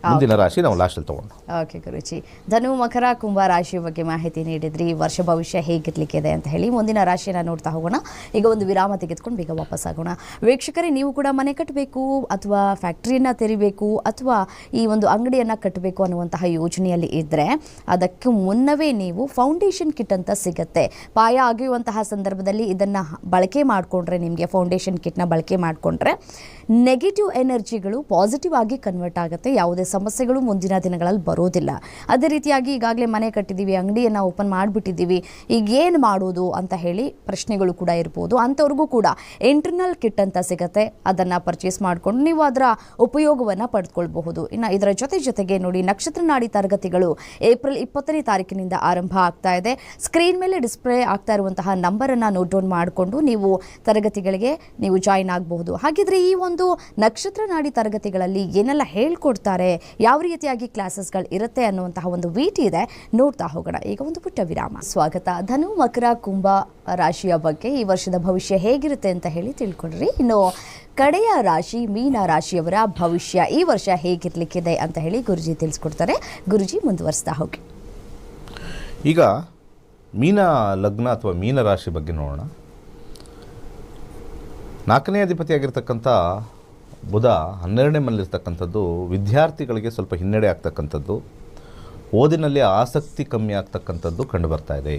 ಮುಂದಿನ ರಾಶಿ ನಾವು ಲಾಸ್ಟಲ್ಲಿ ತೊಗೊಂಡು. ಓಕೆ ಗುರುಜಿ, ಧನು ಮಕರ ಕುಂಭ ರಾಶಿಯ ಬಗ್ಗೆ ಮಾಹಿತಿ ನೀಡಿದ್ರಿ. ವರ್ಷ ಭವಿಷ್ಯ ಹೇಗಿರ್ಲಿಕ್ಕಿದೆ ಅಂತ ಹೇಳಿ ಮುಂದಿನ ರಾಶಿಯನ್ನು ನೋಡ್ತಾ ಹೋಗೋಣ. ಈಗ ಒಂದು ವಿರಾಮ ತೆಗೆದುಕೊಂಡು ಬೇಗ ವಾಪಸ್ ಆಗೋಣ. ವೀಕ್ಷಕರೇ, ನೀವು ಕೂಡ ಮನೆ ಕಟ್ಟಬೇಕು ಅಥವಾ ಫ್ಯಾಕ್ಟ್ರಿಯನ್ನು ತೆರಿಬೇಕು ಅಥವಾ ಈ ಒಂದು ಅಂಗಡಿಯನ್ನು ಕಟ್ಟಬೇಕು ಅನ್ನುವಂತಹ ಯೋಜನೆಯಲ್ಲಿ ಇದ್ದರೆ ಅದಕ್ಕೆ ಮುನ್ನವೇ ನೀವು ಫೌಂಡೇಶನ್ ಕಿಟ್ ಅಂತ ಸಿಗುತ್ತೆ. ಪಾಯ ಆಗಿರುವಂತಹ ಸಂದರ್ಭದಲ್ಲಿ ಇದನ್ನು ಬಳಕೆ ಮಾಡಿಕೊಂಡ್ರೆ, ನಿಮಗೆ ಫೌಂಡೇಶನ್ ಕಿಟ್ನ ಬಳಕೆ ಮಾಡಿಕೊಂಡ್ರೆ ನೆಗೆಟಿವ್ ಎನರ್ಜಿಗಳು ಪಾಸಿಟಿವ್ ಆಗಿ ಕನ್ವರ್ಟ್ ಆಗುತ್ತೆ. ಯಾವುದೇ ಸಮಸ್ಯೆಗಳು ಮುಂದಿನ ದಿನಗಳಲ್ಲಿ ಬರೋದಿಲ್ಲ. ಅದೇ ರೀತಿಯಾಗಿ ಈಗಾಗಲೇ ಮನೆ ಕಟ್ಟಿದ್ದೀವಿ, ಅಂಗಡಿಯನ್ನು ಓಪನ್ ಮಾಡಿಬಿಟ್ಟಿದ್ದೀವಿ, ಈಗ ಏನು ಮಾಡೋದು ಅಂತ ಹೇಳಿ ಪ್ರಶ್ನೆಗಳು ಕೂಡ ಇರ್ಬೋದು. ಅಂಥವ್ರಿಗೂ ಕೂಡ ಇಂಟರ್ನಲ್ ಕಿಟ್ ಅಂತ ಸಿಗುತ್ತೆ. ಅದನ್ನು ಪರ್ಚೇಸ್ ಮಾಡಿಕೊಂಡು ನೀವು ಅದರ ಉಪಯೋಗವನ್ನು ಪಡೆದುಕೊಳ್ಬಹುದು. ಇನ್ನು ಇದರ ಜೊತೆಗೆ ನೋಡಿ, ನಕ್ಷತ್ರ ನಾಡಿ ತರಗತಿಗಳು ಏಪ್ರಿಲ್ 20ನೇ ತಾರೀಕಿನಿಂದ ಆರಂಭ ಆಗ್ತಾ ಇದೆ. ಸ್ಕ್ರೀನ್ ಮೇಲೆ ಡಿಸ್ಪ್ಲೇ ಆಗ್ತಾ ಇರುವಂತಹ ನಂಬರನ್ನು ನೋಟ್ ಡೌನ್ ಮಾಡಿಕೊಂಡು ನೀವು ತರಗತಿಗಳಿಗೆ ನೀವು ಜಾಯಿನ್ ಆಗಬಹುದು. ಹಾಗಿದ್ರೆ ಈ ಒಂದು ನಕ್ಷತ್ರ ನಾಡಿ ತರಗತಿಗಳಲ್ಲಿ ಏನೆಲ್ಲ ಹೇಳ್ಕೊಡ್ತಾರೆ, ಯಾವ ರೀತಿಯಾಗಿ ಕ್ಲಾಸಸ್ಗಳು ಇರುತ್ತೆ ಅನ್ನುವಂತಹ ಒಂದು ವಿಟಿ ಇದೆ, ನೋಡ್ತಾ ಹೋಗೋಣ. ಈಗ ಒಂದು ಪುಟ್ಟ ವಿರಾಮ. ಸ್ವಾಗತ. ಧನು ಮಕರ ಕುಂಭ ರಾಶಿಯ ಬಗ್ಗೆ ಈ ವರ್ಷದ ಭವಿಷ್ಯ ಹೇಗಿರುತ್ತೆ ಅಂತ ಹೇಳಿ ತಿಳ್ಕೊಂಡ್ರಿ. ಇನ್ನು ಕಡೆಯ ರಾಶಿ ಮೀನ ರಾಶಿಯವರ ಭವಿಷ್ಯ ಈ ವರ್ಷ ಹೇಗಿರ್ಲಿಕ್ಕಿದೆ ಅಂತ ಹೇಳಿ ಗುರುಜಿ ತಿಳಿಸ್ಕೊಡ್ತಾರೆ. ಗುರುಜಿ, ಮುಂದುವರಿಸ್ತಾ ಹೋಗಿ. ಈಗ ಮೀನ ಲಗ್ನ ಅಥವಾ ಮೀನ ರಾಶಿ ಬಗ್ಗೆ ನೋಡೋಣ. 4ನೇ ಅಧಿಪತಿಯಾಗಿರ್ತಕ್ಕಂಥ ಬುಧ 12ನೇ ಮನೆಯಲ್ಲಿರ್ತಕ್ಕಂಥದ್ದು ವಿದ್ಯಾರ್ಥಿಗಳಿಗೆ ಸ್ವಲ್ಪ ಹಿನ್ನಡೆ ಆಗ್ತಕ್ಕಂಥದ್ದು, ಓದಿನಲ್ಲಿ ಆಸಕ್ತಿ ಕಮ್ಮಿ ಆಗ್ತಕ್ಕಂಥದ್ದು ಕಂಡು ಬರ್ತಾ ಇದೆ.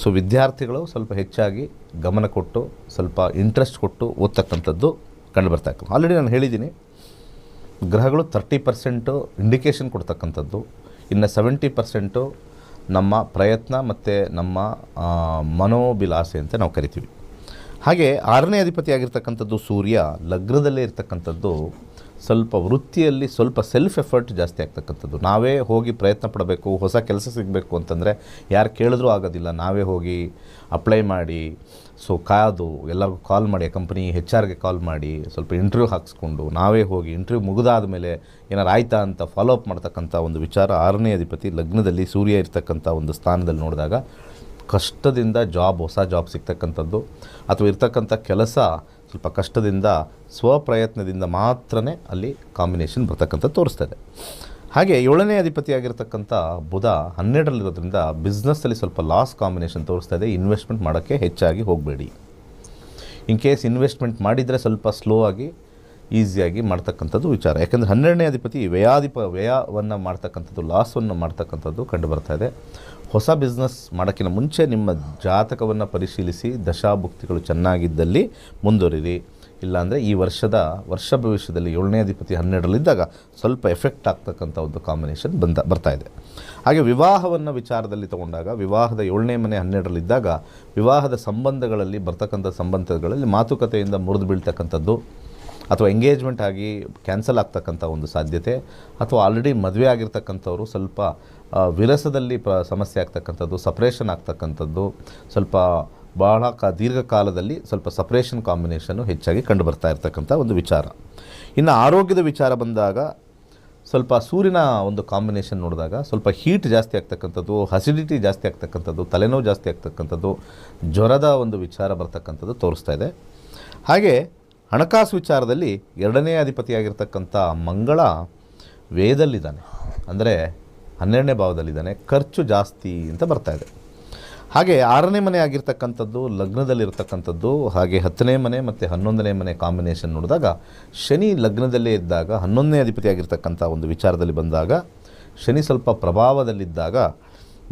ಸೊ ವಿದ್ಯಾರ್ಥಿಗಳು ಸ್ವಲ್ಪ ಹೆಚ್ಚಾಗಿ ಗಮನ ಕೊಟ್ಟು ಸ್ವಲ್ಪ ಇಂಟ್ರೆಸ್ಟ್ ಕೊಟ್ಟು ಓದ್ತಕ್ಕಂಥದ್ದು ಕಂಡು ಬರ್ತಾ ಇತ್ತು. ಆಲ್ರೆಡಿ ನಾನು ಹೇಳಿದ್ದೀನಿ, ಗ್ರಹಗಳು 30% ಇಂಡಿಕೇಷನ್ ಕೊಡ್ತಕ್ಕಂಥದ್ದು, ಇನ್ನು 70% ನಮ್ಮ ಪ್ರಯತ್ನ ಮತ್ತು ನಮ್ಮ ಮನೋಭಿಲಾಸೆ ಅಂತ ನಾವು ಕರಿತೀವಿ. ಹಾಗೆ 6ನೇ ಅಧಿಪತಿಯಾಗಿರ್ತಕ್ಕಂಥದ್ದು ಸೂರ್ಯ ಲಗ್ನದಲ್ಲೇ ಇರ್ತಕ್ಕಂಥದ್ದು ಸ್ವಲ್ಪ ವೃತ್ತಿಯಲ್ಲಿ ಸ್ವಲ್ಪ ಸೆಲ್ಫ್ ಎಫರ್ಟ್ ಜಾಸ್ತಿ ಆಗ್ತಕ್ಕಂಥದ್ದು. ನಾವೇ ಹೋಗಿ ಪ್ರಯತ್ನ ಪಡಬೇಕು, ಹೊಸ ಕೆಲಸ ಸಿಗಬೇಕು ಅಂತಂದರೆ ಯಾರು ಕೇಳಿದ್ರೂ ಆಗೋದಿಲ್ಲ. ನಾವೇ ಹೋಗಿ ಅಪ್ಲೈ ಮಾಡಿ, ಸೊ ಕಾದು ಎಲ್ಲರಿಗೂ ಕಾಲ್ ಮಾಡಿ, ಕಂಪ್ನಿ HR ಗೆ ಕಾಲ್ ಮಾಡಿ ಸ್ವಲ್ಪ ಇಂಟರ್ವ್ಯೂ ಹಾಕ್ಸ್ಕೊಂಡು ನಾವೇ ಹೋಗಿ ಇಂಟರ್ವ್ಯೂ ಮುಗಿದಾದ ಮೇಲೆ ಏನಾರು ಆಯ್ತಾ ಅಂತ ಫಾಲೋ ಅಪ್ ಮಾಡ್ತಕ್ಕಂಥ ಒಂದು ವಿಚಾರ 6ನೇ ಅಧಿಪತಿ ಲಗ್ನದಲ್ಲಿ ಸೂರ್ಯ ಇರ್ತಕ್ಕಂಥ ಒಂದು ಸ್ಥಾನದಲ್ಲಿ ನೋಡಿದಾಗ ಕಷ್ಟದಿಂದ ಹೊಸ ಜಾಬ್ ಸಿಗ್ತಕ್ಕಂಥದ್ದು ಅಥವಾ ಇರ್ತಕ್ಕಂಥ ಕೆಲಸ ಸ್ವಲ್ಪ ಕಷ್ಟದಿಂದ ಸ್ವಪ್ರಯತ್ನದಿಂದ ಮಾತ್ರನೇ ಅಲ್ಲಿ ಕಾಂಬಿನೇಷನ್ ಬರ್ತಕ್ಕಂಥದ್ದು ತೋರಿಸ್ತದೆ. ಹಾಗೆ 7ನೇ ಅಧಿಪತಿಯಾಗಿರ್ತಕ್ಕಂಥ ಬುಧ 12ರಲ್ಲಿರೋದ್ರಿಂದ ಬಿಸ್ನೆಸ್ಸಲ್ಲಿ ಸ್ವಲ್ಪ ಲಾಸ್ ಕಾಂಬಿನೇಷನ್ ತೋರಿಸ್ತಾ ಇದೆ. ಇನ್ವೆಸ್ಟ್ಮೆಂಟ್ ಮಾಡೋಕ್ಕೆ ಹೆಚ್ಚಾಗಿ ಹೋಗಬೇಡಿ. ಇನ್ ಕೇಸ್ ಇನ್ವೆಸ್ಟ್ಮೆಂಟ್ ಮಾಡಿದರೆ ಸ್ವಲ್ಪ ಸ್ಲೋ ಆಗಿ ಈಸಿಯಾಗಿ ಮಾಡ್ತಕ್ಕಂಥದ್ದು ವಿಚಾರ. ಯಾಕೆಂದರೆ 12ನೇ ಅಧಿಪತಿ ವ್ಯಯವನ್ನು ಮಾಡ್ತಕ್ಕಂಥದ್ದು, ಲಾಸನ್ನು ಮಾಡ್ತಕ್ಕಂಥದ್ದು ಕಂಡು ಬರ್ತಾ ಇದೆ. ಹೊಸ ಬಿಸ್ನೆಸ್ ಮಾಡೋಕ್ಕಿಂತ ಮುಂಚೆ ನಿಮ್ಮ ಜಾತಕವನ್ನು ಪರಿಶೀಲಿಸಿ ದಶಾಭುಕ್ತಿಗಳು ಚೆನ್ನಾಗಿದ್ದಲ್ಲಿ ಮುಂದುವರಿರಿ. ಇಲ್ಲಾಂದರೆ ಈ ವರ್ಷ ಭವಿಷ್ಯದಲ್ಲಿ 7ನೇ ಅಧಿಪತಿ 12ರಲ್ಲಿದ್ದಾಗ ಸ್ವಲ್ಪ ಎಫೆಕ್ಟ್ ಆಗ್ತಕ್ಕಂಥ ಒಂದು ಕಾಂಬಿನೇಷನ್ ಬರ್ತಾ ಇದೆ. ಹಾಗೆ ವಿವಾಹವನ್ನು ವಿಚಾರದಲ್ಲಿ ತಗೊಂಡಾಗ ವಿವಾಹದ 7ನೇ ಮನೆ 12ರಲ್ಲಿದ್ದಾಗ ವಿವಾಹದ ಸಂಬಂಧಗಳಲ್ಲಿ ಬರ್ತಕ್ಕಂಥ ಸಂಬಂಧಗಳಲ್ಲಿ ಮಾತುಕತೆಯಿಂದ ಮುರಿದು ಬೀಳ್ತಕ್ಕಂಥದ್ದು ಅಥವಾ ಎಂಗೇಜ್ಮೆಂಟ್ ಆಗಿ ಕ್ಯಾನ್ಸಲ್ ಆಗ್ತಕ್ಕಂಥ ಒಂದು ಸಾಧ್ಯತೆ, ಅಥವಾ ಆಲ್ರೆಡಿ ಮದುವೆ ಆಗಿರ್ತಕ್ಕಂಥವ್ರು ಸ್ವಲ್ಪ ವಿರಸದಲ್ಲಿ ಸಮಸ್ಯೆ ಆಗ್ತಕ್ಕಂಥದ್ದು, ಸಪ್ರೇಷನ್ ಆಗ್ತಕ್ಕಂಥದ್ದು, ಸ್ವಲ್ಪ ಬಹಳ ದೀರ್ಘಕಾಲದಲ್ಲಿ ಸ್ವಲ್ಪ ಸಪ್ರೇಷನ್ ಕಾಂಬಿನೇಷನ್ನು ಹೆಚ್ಚಾಗಿ ಕಂಡು ಬರ್ತಾ ಇರ್ತಕ್ಕಂಥ ಒಂದು ವಿಚಾರ. ಇನ್ನು ಆರೋಗ್ಯದ ವಿಚಾರ ಬಂದಾಗ ಸ್ವಲ್ಪ ಸೂರ್ಯನ ಒಂದು ಕಾಂಬಿನೇಷನ್ ನೋಡಿದಾಗ ಸ್ವಲ್ಪ ಹೀಟ್ ಜಾಸ್ತಿ ಆಗ್ತಕ್ಕಂಥದ್ದು, ಅಸಿಡಿಟಿ ಜಾಸ್ತಿ ಆಗ್ತಕ್ಕಂಥದ್ದು, ತಲೆನೋವು ಜಾಸ್ತಿ ಆಗ್ತಕ್ಕಂಥದ್ದು, ಜ್ವರದ ಒಂದು ವಿಚಾರ ಬರ್ತಕ್ಕಂಥದ್ದು ತೋರಿಸ್ತಾ ಇದೆ. ಹಾಗೆ ಹಣಕಾಸು ವಿಚಾರದಲ್ಲಿ 2ನೇ ಅಧಿಪತಿಯಾಗಿರ್ತಕ್ಕಂಥ ಮಂಗಳ ವೇದಲ್ಲಿದ್ದಾನೆ, ಅಂದರೆ 12ನೇ ಭಾವದಲ್ಲಿದ್ದಾನೆ, ಖರ್ಚು ಜಾಸ್ತಿ ಅಂತ ಬರ್ತಾ ಇದೆ. ಹಾಗೆ 6ನೇ ಮನೆ ಆಗಿರ್ತಕ್ಕಂಥದ್ದು ಲಗ್ನದಲ್ಲಿರ್ತಕ್ಕಂಥದ್ದು, ಹಾಗೆ 10ನೇ ಮನೆ ಮತ್ತು 11ನೇ ಮನೆ ಕಾಂಬಿನೇಷನ್ ನೋಡಿದಾಗ ಶನಿ ಲಗ್ನದಲ್ಲೇ ಇದ್ದಾಗ 11ನೇ ಅಧಿಪತಿ ಆಗಿರ್ತಕ್ಕಂಥ ಒಂದು ವಿಚಾರದಲ್ಲಿ ಬಂದಾಗ ಶನಿ ಸ್ವಲ್ಪ ಪ್ರಭಾವದಲ್ಲಿದ್ದಾಗ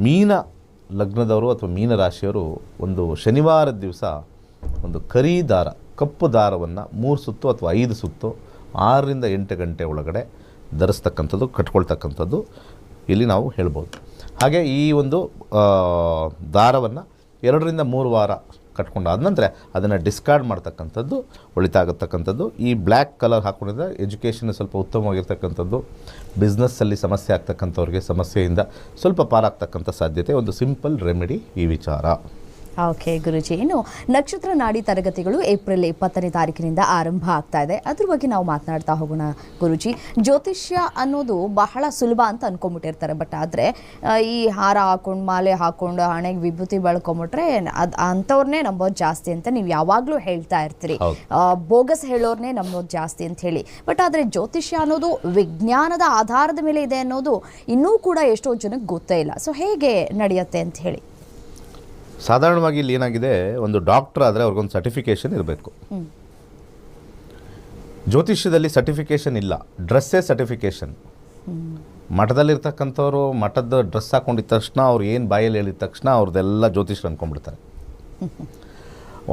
ಮೀನ ಲಗ್ನದವರು ಅಥವಾ ಮೀನ ರಾಶಿಯವರು ಒಂದು ಶನಿವಾರದ ದಿವಸ ಒಂದು ಕರಿ ದಾರ, ಕಪ್ಪು ದಾರವನ್ನು 3 ಸುತ್ತು ಅಥವಾ 5 ಸುತ್ತು 6ರಿಂದ 8 ಗಂಟೆ ಒಳಗಡೆ ಧರಿಸ್ತಕ್ಕಂಥದ್ದು, ಕಟ್ಕೊಳ್ತಕ್ಕಂಥದ್ದು ಇಲ್ಲಿ ನಾವು ಹೇಳ್ಬೋದು. ಹಾಗೆ ಈ ಒಂದು ದಾರವನ್ನು 2ರಿಂದ 3 ವಾರ ಕಟ್ಕೊಂಡಾದ ನಂತರ ಅದನ್ನು ಡಿಸ್ಕಾರ್ಡ್ ಮಾಡ್ತಕ್ಕಂಥದ್ದು ಒಳಿತಾಗತಕ್ಕಂಥದ್ದು. ಈ ಬ್ಲ್ಯಾಕ್ ಕಲರ್ ಹಾಕ್ಕೊಂಡಿದ್ರೆ ಎಜುಕೇಷನ್ ಸ್ವಲ್ಪ ಉತ್ತಮವಾಗಿರ್ತಕ್ಕಂಥದ್ದು, ಬಿಸ್ನೆಸ್ಸಲ್ಲಿ ಸಮಸ್ಯೆ ಆಗ್ತಕ್ಕಂಥವ್ರಿಗೆ ಸಮಸ್ಯೆಯಿಂದ ಸ್ವಲ್ಪ ಪಾರಾಗ್ತಕ್ಕಂಥ ಸಾಧ್ಯತೆ, ಒಂದು ಸಿಂಪಲ್ ರೆಮಿಡಿ ಈ ವಿಚಾರ. ಓಕೆ ಗುರುಜಿ, ಇನ್ನು ನಕ್ಷತ್ರ ನಾಡಿ ತರಗತಿಗಳು ಏಪ್ರಿಲ್ 20ನೇ ತಾರೀಕಿನಿಂದ ಆರಂಭ ಆಗ್ತಾ ಇದೆ. ಅದ್ರ ಬಗ್ಗೆ ನಾವು ಮಾತನಾಡ್ತಾ ಹೋಗೋಣ ಗುರುಜಿ. ಜ್ಯೋತಿಷ್ಯ ಅನ್ನೋದು ಬಹಳ ಸುಲಭ ಅಂತ ಅನ್ಕೊಂಡ್ಬಿಟ್ಟಿರ್ತಾರೆ, ಬಟ್ ಆದರೆ ಈ ಹಾರ ಹಾಕೊಂಡು ಮಾಲೆ ಹಾಕೊಂಡು ಹಣೆಗೆ ವಿಭೂತಿ ಬೆಳ್ಕೊಂಬಿಟ್ರೆ ಅಂಥವ್ರನ್ನೇ ನಂಬೋದು ಜಾಸ್ತಿ ಅಂತ ನೀವು ಯಾವಾಗಲೂ ಹೇಳ್ತಾ ಇರ್ತೀರಿ. ಬೋಗಸ್ ಹೇಳೋರ್ನೇ ನಂಬೋದು ಜಾಸ್ತಿ ಅಂತ ಹೇಳಿ. ಬಟ್ ಆದರೆ ಜ್ಯೋತಿಷ್ಯ ಅನ್ನೋದು ವಿಜ್ಞಾನದ ಆಧಾರದ ಮೇಲೆ ಇದೆ ಅನ್ನೋದು ಇನ್ನೂ ಕೂಡ ಎಷ್ಟೋ ಜನಕ್ಕೆ ಗೊತ್ತೇ ಇಲ್ಲ. ಸೊ ಹೇಗೆ ನಡೆಯುತ್ತೆ ಅಂತ ಹೇಳಿ? ಸಾಧಾರಣವಾಗಿ ಇಲ್ಲಿ ಏನಾಗಿದೆ, ಒಂದು ಡಾಕ್ಟರ್ ಆದರೆ ಅವ್ರಿಗೊಂದು ಸರ್ಟಿಫಿಕೇಷನ್ ಇರಬೇಕು. ಜ್ಯೋತಿಷ್ಯದಲ್ಲಿ ಸರ್ಟಿಫಿಕೇಷನ್ ಇಲ್ಲ, ಡ್ರೆಸ್ಸೇ ಸರ್ಟಿಫಿಕೇಷನ್. ಮಠದಲ್ಲಿರ್ತಕ್ಕಂಥವ್ರು ಮಠದ ಡ್ರೆಸ್ ಹಾಕೊಂಡಿದ್ದ ತಕ್ಷಣ ಅವ್ರು ಏನು ಬಾಯಲ್ಲಿ ಹೇಳಿದ ತಕ್ಷಣ ಅವ್ರದ್ದೆಲ್ಲ ಜ್ಯೋತಿಷ್ಯರು ಅಂದ್ಕೊಂಡ್ಬಿಡ್ತಾರೆ.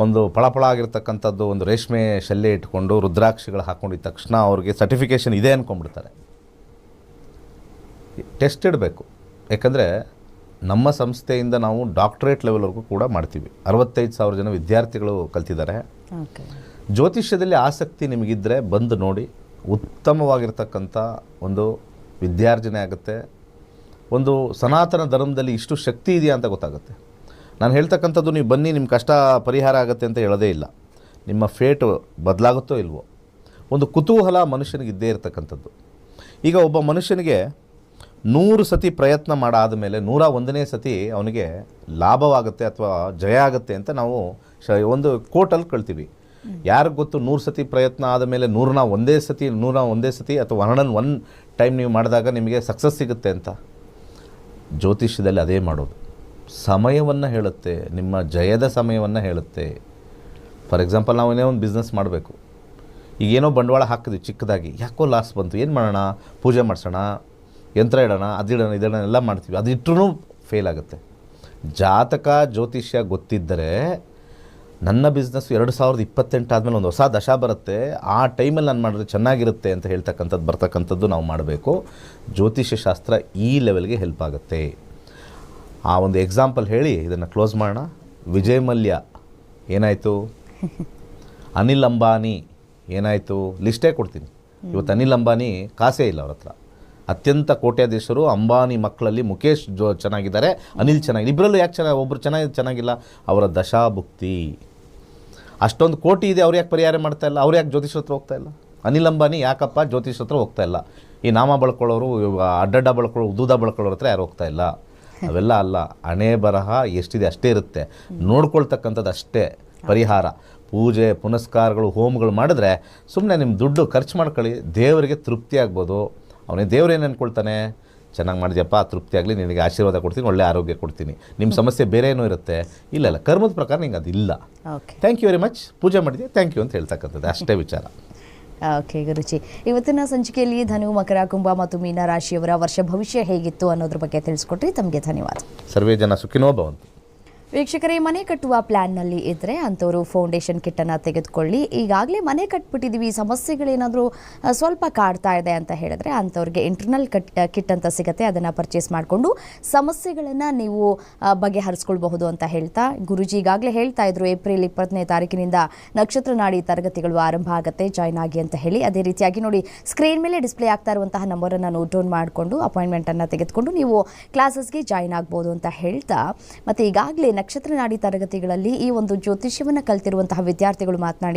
ಒಂದು ಫಳಫಳ ಆಗಿರ್ತಕ್ಕಂಥದ್ದು ಒಂದು ರೇಷ್ಮೆ ಶಲ್ಯ ಇಟ್ಕೊಂಡು ರುದ್ರಾಕ್ಷಿಗಳು ಹಾಕೊಂಡಿದ್ದ ತಕ್ಷಣ ಅವ್ರಿಗೆ ಸರ್ಟಿಫಿಕೇಷನ್ ಇದೆ ಅಂದ್ಕೊಂಡ್ಬಿಡ್ತಾರೆ. ಟೆಸ್ಟ್ ಇಡಬೇಕು. ಯಾಕಂದರೆ ನಮ್ಮ ಸಂಸ್ಥೆಯಿಂದ ನಾವು ಡಾಕ್ಟರೇಟ್ ಲೆವೆಲ್ವರೆಗೂ ಕೂಡ ಮಾಡ್ತೀವಿ. 65,000 ಜನ ವಿದ್ಯಾರ್ಥಿಗಳು ಕಲ್ತಿದ್ದಾರೆ. ಜ್ಯೋತಿಷ್ಯದಲ್ಲಿ ಆಸಕ್ತಿ ನಿಮಗಿದ್ದರೆ ಬಂದು ನೋಡಿ, ಉತ್ತಮವಾಗಿರ್ತಕ್ಕಂಥ ಒಂದು ವಿದ್ಯಾರ್ಜನೆ ಆಗುತ್ತೆ. ಒಂದು ಸನಾತನ ಧರ್ಮದಲ್ಲಿ ಇಷ್ಟು ಶಕ್ತಿ ಇದೆಯಾ ಅಂತ ಗೊತ್ತಾಗುತ್ತೆ. ನಾನು ಹೇಳ್ತಕ್ಕಂಥದ್ದು ನೀವು ಬನ್ನಿ ನಿಮ್ಮ ಕಷ್ಟ ಪರಿಹಾರ ಆಗುತ್ತೆ ಅಂತ ಹೇಳೋದೇ ಇಲ್ಲ. ನಿಮ್ಮ ಫೇಟು ಬದಲಾಗುತ್ತೋ ಇಲ್ವೋ, ಒಂದು ಕುತೂಹಲ ಮನುಷ್ಯನಿಗೆ ಇದ್ದೇ ಇರತಕ್ಕಂಥದ್ದು. ಈಗ ಒಬ್ಬ ಮನುಷ್ಯನಿಗೆ 100 ಸತಿ ಪ್ರಯತ್ನ ಮಾಡಾದ ಮೇಲೆ 101ನೇ ಸತಿ ಅವನಿಗೆ ಲಾಭವಾಗುತ್ತೆ ಅಥವಾ ಜಯ ಆಗುತ್ತೆ ಅಂತ ನಾವು ಒಂದು ಕೋಟಲ್ಲಿ ಕಳ್ತೀವಿ. ಯಾರಿಗೆ ಗೊತ್ತು 100 ಸತಿ ಪ್ರಯತ್ನ ಆದ ಮೇಲೆ 101 ಸತಿ ಅಥವಾ 101 ಟೈಮ್ ನೀವು ಮಾಡಿದಾಗ ನಿಮಗೆ ಸಕ್ಸಸ್ ಸಿಗುತ್ತೆ ಅಂತ? ಜ್ಯೋತಿಷ್ಯದಲ್ಲಿ ಅದೇ ಮಾಡೋದು. ಸಮಯವನ್ನು ಹೇಳುತ್ತೆ, ನಿಮ್ಮ ಜಯದ ಸಮಯವನ್ನು ಹೇಳುತ್ತೆ. ಫಾರ್ ಎಕ್ಸಾಂಪಲ್ ನಾವು ಏನೇ ಒಂದು ಬಿಸ್ನೆಸ್ ಮಾಡಬೇಕು, ಈಗೇನೋ ಬಂಡವಾಳ ಹಾಕಿದ್ವಿ ಚಿಕ್ಕದಾಗಿ, ಯಾಕೋ ಲಾಸ್ ಬಂತು, ಏನು ಮಾಡೋಣ, ಪೂಜೆ ಮಾಡಿಸೋಣ, ಯಂತ್ರ ಇಡೋಣ, ಅದಿಡೋಣ, ಇದನ್ನ ಎಲ್ಲ ಮಾಡ್ತೀವಿ, ಅದು ಇಟ್ಟರೂ ಫೇಲ್ ಆಗುತ್ತೆ. ಜಾತಕ ಜ್ಯೋತಿಷ್ಯ ಗೊತ್ತಿದ್ದರೆ ನನ್ನ ಬಿಸ್ನೆಸ್ 2028 ಆದಮೇಲೆ ಒಂದು ಹೊಸ ದಶ ಬರುತ್ತೆ, ಆ ಟೈಮಲ್ಲಿ ನಾನು ಮಾಡಿದ್ರೆ ಚೆನ್ನಾಗಿರುತ್ತೆ ಅಂತ ಹೇಳ್ತಕ್ಕಂಥದ್ದು ಬರ್ತಕ್ಕಂಥದ್ದು ನಾವು ಮಾಡಬೇಕು. ಜ್ಯೋತಿಷ್ಯ ಶಾಸ್ತ್ರ ಈ ಲೆವೆಲ್ಗೆ ಹೆಲ್ಪ್ ಆಗುತ್ತೆ. ಆ ಒಂದು ಎಕ್ಸಾಂಪಲ್ ಹೇಳಿ ಇದನ್ನು ಕ್ಲೋಸ್ ಮಾಡೋಣ. ವಿಜಯ್ ಮಲ್ಯ ಏನಾಯಿತು, ಅನಿಲ್ ಅಂಬಾನಿ ಏನಾಯಿತು, ಲಿಸ್ಟೇ ಕೊಡ್ತೀನಿ. ಇವತ್ತು ಅನಿಲ್ ಅಂಬಾನಿ ಕಾಸೇ ಇಲ್ಲ ಅವ್ರ ಹತ್ರ. ಅತ್ಯಂತ ಕೋಟ್ಯಾಧೀಶರು ಅಂಬಾನಿ ಮಕ್ಕಳಲ್ಲಿ ಮುಖೇಶ್ ಚೆನ್ನಾಗಿದ್ದಾರೆ, ಅನಿಲ್ ಚೆನ್ನಾಗಿದೆ. ಇಬ್ಬರಲ್ಲೂ ಯಾಕೆ ಒಬ್ಬರು ಚೆನ್ನಾಗಿಲ್ಲ? ಅವರ ದಶಾಭುಕ್ತಿ. ಅಷ್ಟೊಂದು ಕೋಟಿ ಇದೆ, ಅವ್ರು ಯಾಕೆ ಪರಿಹಾರ ಮಾಡ್ತಾ ಇಲ್ಲ? ಅವ್ರು ಯಾಕೆ ಜ್ಯೋತಿಷ್ ಹತ್ರ ಹೋಗ್ತಾ ಇಲ್ಲ? ಅನಿಲ್ ಅಂಬಾನಿ ಯಾಕಪ್ಪ ಜ್ಯೋತಿಷ್ ಹತ್ರ ಹೋಗ್ತಾ ಇಲ್ಲ? ಈ ನಾಮ ಬಳಕೊಳ್ಳೋರು, ಅಡ್ಡಡ್ಡ ಬಳಕೊಳ್ಳೋರು, ಉದ್ದೂದ ಬಳಕೊಳ್ಳೋರ ಹತ್ರ ಯಾರು ಹೋಗ್ತಾ ಇಲ್ಲ? ಅವೆಲ್ಲ ಅಲ್ಲ. ಹಣೆ ಬರಹ ಎಷ್ಟಿದೆ ಅಷ್ಟೇ ಇರುತ್ತೆ, ನೋಡ್ಕೊಳ್ತಕ್ಕಂಥದ್ದು ಅಷ್ಟೇ ಪರಿಹಾರ. ಪೂಜೆ ಪುನಸ್ಕಾರಗಳು ಹೋಮಗಳು ಮಾಡಿದ್ರೆ ಸುಮ್ಮನೆ ನಿಮ್ಮ ದುಡ್ಡು ಖರ್ಚು ಮಾಡ್ಕೊಳ್ಳಿ, ದೇವರಿಗೆ ತೃಪ್ತಿ ಆಗ್ಬೋದು. ಅವನೇ ದೇವ್ರೇನು ಅಂದ್ಕೊಳ್ತಾನೆ, ಚೆನ್ನಾಗಿ ಮಾಡಿದ್ಯಪ್ಪ, ತೃಪ್ತಿ ಆಗಲಿ, ನಿನಗೆ ಆಶೀರ್ವಾದ ಕೊಡ್ತೀನಿ, ಒಳ್ಳೆ ಆರೋಗ್ಯ ಕೊಡ್ತೀನಿ. ನಿಮ್ಮ ಸಮಸ್ಯೆ ಬೇರೆ ಏನೂ ಇರುತ್ತೆ. ಇಲ್ಲ ಕರ್ಮದ ಪ್ರಕಾರ ನಿಂಗೆ ಅದಿಲ್ಲ. ಥ್ಯಾಂಕ್ ಯು ವೆರಿ ಮಚ್, ಪೂಜೆ ಮಾಡಿದ್ಯಾ, ಥ್ಯಾಂಕ್ ಯು ಅಂತ ಹೇಳ್ತಕ್ಕಂಥದ್ದು ಅಷ್ಟೇ ವಿಚಾರ. ಓಕೆ ಗುರುಜಿ, ಇವತ್ತಿನ ಸಂಚಿಕೆಯಲ್ಲಿ ಧನು, ಮಕರ, ಕುಂಭ ಮತ್ತು ಮೀನ ರಾಶಿಯವರ ವರ್ಷ ಭವಿಷ್ಯ ಹೇಗಿತ್ತು ಅನ್ನೋದ್ರ ಬಗ್ಗೆ ತಿಳಿಸ್ಕೊಟ್ರಿ. ತಮಗೆ ಧನ್ಯವಾದ. ಸರ್ವೇ ಜನ ಸುಖಿನೋ ಭವಂತು. ವೀಕ್ಷಕರೇ, ಮನೆ ಕಟ್ಟುವ ಪ್ಲ್ಯಾನ್ನಲ್ಲಿ ಇದ್ದರೆ ಅಂಥವರು ಫೌಂಡೇಶನ್ ಕಿಟ್ಟನ್ನು ತೆಗೆದುಕೊಳ್ಳಿ. ಈಗಾಗಲೇ ಮನೆ ಕಟ್ಬಿಟ್ಟಿದ್ದೀವಿ, ಸಮಸ್ಯೆಗಳೇನಾದರೂ ಸ್ವಲ್ಪ ಕಾಡ್ತಾ ಇದೆ ಅಂತ ಹೇಳಿದ್ರೆ ಅಂಥವ್ರಿಗೆ ಇಂಟರ್ನಲ್ ಕಿಟ್ ಅಂತ ಸಿಗುತ್ತೆ. ಅದನ್ನು ಪರ್ಚೇಸ್ ಮಾಡಿಕೊಂಡು ಸಮಸ್ಯೆಗಳನ್ನು ನೀವು ಬಗೆಹರಿಸ್ಕೊಳ್ಬಹುದು ಅಂತ ಹೇಳ್ತಾ, ಗುರುಜಿ ಈಗಾಗಲೇ ಹೇಳ್ತಾ ಇದ್ರು ಏಪ್ರಿಲ್ 20ನೇ ತಾರೀಕಿನಿಂದ ನಕ್ಷತ್ರ ನಾಡಿ ತರಗತಿಗಳು ಆರಂಭ ಆಗುತ್ತೆ, ಜಾಯ್ನ್ ಆಗಿ ಅಂತ ಹೇಳಿ. ಅದೇ ರೀತಿಯಾಗಿ ನೋಡಿ, ಸ್ಕ್ರೀನ್ ಮೇಲೆ ಡಿಸ್ಪ್ಲೇ ಆಗ್ತಾ ಇರುವಂತಹ ನಂಬರನ್ನು ನೋಟ್ ಡೌನ್ ಮಾಡಿಕೊಂಡು ಅಪಾಯಿಂಟ್ಮೆಂಟನ್ನು ತೆಗೆದುಕೊಂಡು ನೀವು ಕ್ಲಾಸಸ್ಗೆ ಜಾಯ್ನ್ ಆಗ್ಬೋದು ಅಂತ ಹೇಳ್ತಾ, ಮತ್ತು ಈಗಾಗಲೇ ನಕ್ಷತ್ರ ನಾಡಿ ತರಗತಿಗಳಲ್ಲಿ ಈ ಒಂದು ಜ್ಯೋತಿಷ್ಯವನ್ನು ಕಲ್ತಿರುವಂತಹ ವಿದ್ಯಾರ್ಥಿಗಳು ಮಾತನಾಡಿ